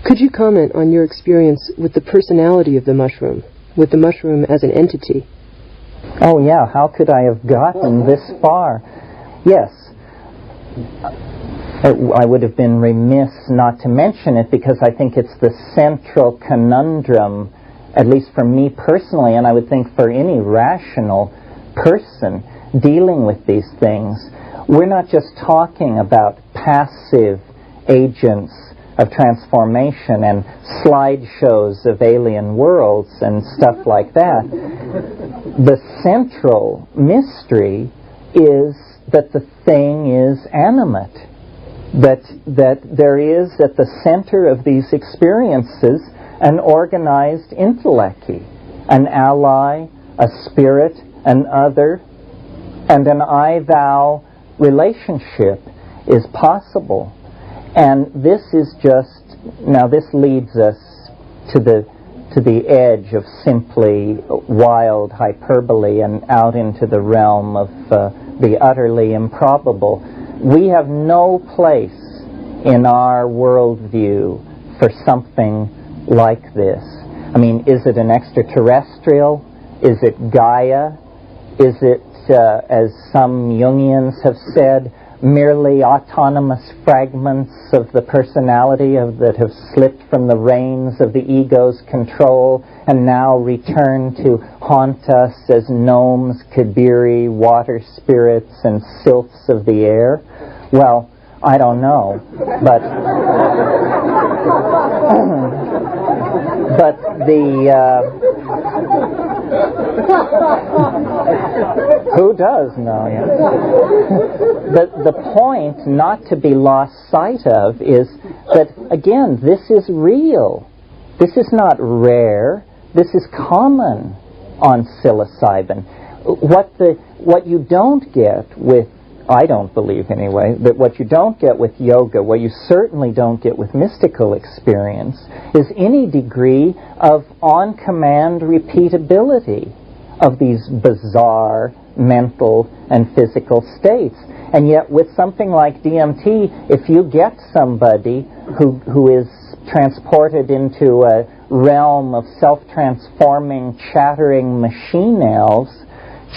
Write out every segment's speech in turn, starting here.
Could you comment on your experience with the personality of the mushroom, with the mushroom as an entity? Oh yeah, how could I have gotten this far? Yes. I would have been remiss not to mention it because I think it's the central conundrum, at least for me personally, and I would think for any rational person dealing with these things. We're not just talking about passive agents of transformation and slideshows of alien worlds and stuff like that. The central mystery is that the thing is animate, that there is at the center of these experiences an organized intellecty, an ally, a spirit, an other, and an I-thou relationship is possible. And this is just, now this leads us to the edge of simply wild hyperbole and out into the realm of the utterly improbable. We have no place in our worldview for something like this. I mean, is it an extraterrestrial? Is it Gaia? Is it, as some Jungians have said, merely autonomous fragments of the personality that have slipped from the reins of the ego's control and now return to haunt us as gnomes, kibiri, water spirits, and sylphs of the air? Well, I don't know, but who does know? Yeah. The point not to be lost sight of is that, again, this is real. This is not rare. This is common on psilocybin. What you don't get with, I don't believe anyway, that what you don't get with yoga, what you certainly don't get with mystical experience, is any degree of on-command repeatability of these bizarre mental and physical states. And yet with something like DMT, if you get somebody who is transported into a realm of self-transforming, chattering machine elves,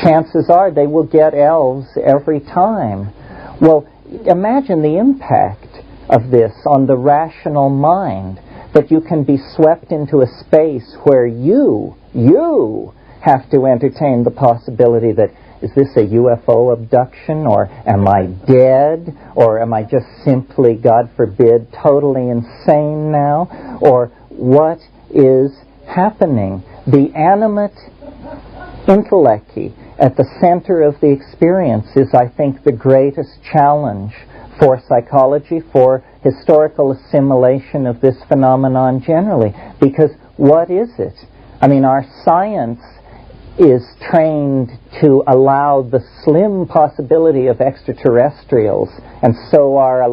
chances are they will get elves every time. Well, imagine the impact of this on the rational mind, that you can be swept into a space where you have to entertain the possibility that, is this a UFO abduction, or am I dead, or am I just simply, God forbid, totally insane now, or what is happening? The animate intellecty at the center of the experience is, I think, the greatest challenge for psychology, for historical assimilation of this phenomenon generally. Because what is it? I mean, our science is trained to allow the slim possibility of extraterrestrials, and so our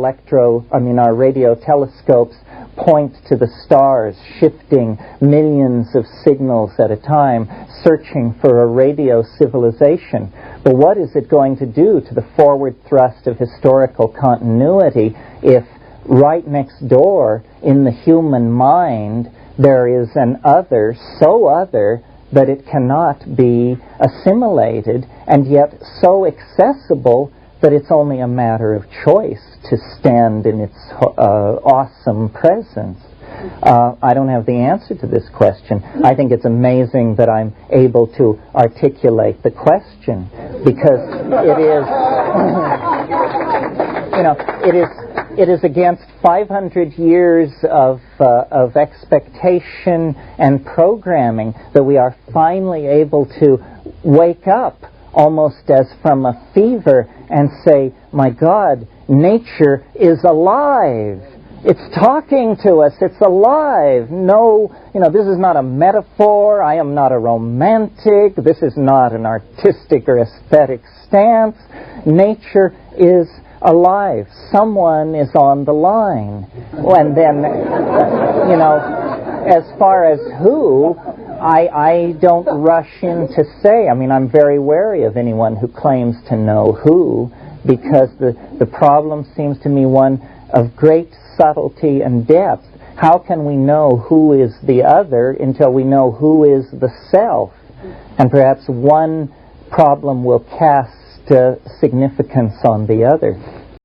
radio telescopes point to the stars, shifting millions of signals at a time, searching for a radio civilization. But what is it going to do to the forward thrust of historical continuity if right next door in the human mind there is an other, so other that it cannot be assimilated, and yet so accessible that it's only a matter of choice to stand in its awesome presence? I don't have the answer to this question. I think it's amazing that I'm able to articulate the question, because it is against 500 years of expectation and programming that we are finally able to wake up almost as from a fever and say, my God, nature is alive. It's talking to us. It's alive. No, this is not a metaphor. I am not a romantic. This is not an artistic or aesthetic stance. Nature is alive. Someone is on the line. And then, as far as who, I don't rush in to say. I mean, I'm very wary of anyone who claims to know who, because the problem seems to me one of great subtlety and depth. how can we know who is the other until we know who is the self? And perhaps one problem will cast significance on the other.